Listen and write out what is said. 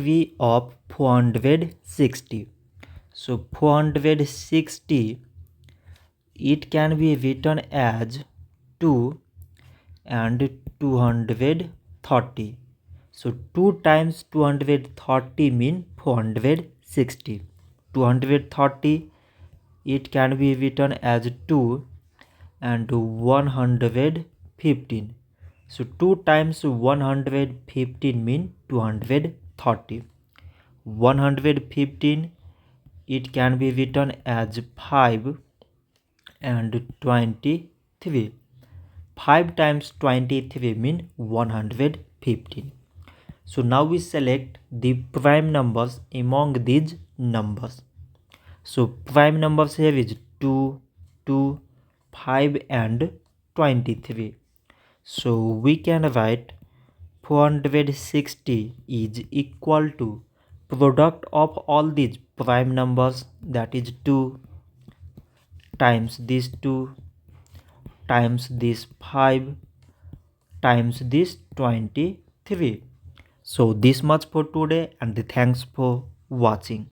be of 460. So 460, it can be written as 2 and 230. So 2 times 230 mean 460. 230, it can be written as 2 and 115. So 2 times 115 mean 230. 115, it can be written as 5 and 23. 5 times 23 mean 115. So now we select the prime numbers among these numbers. So prime numbers here is 2, 2, 5 and 23. So we can write 460 is equal to product of all these prime numbers, that is 2 times this 2 times this 5 times this 23. So this much for today, and thanks for watching.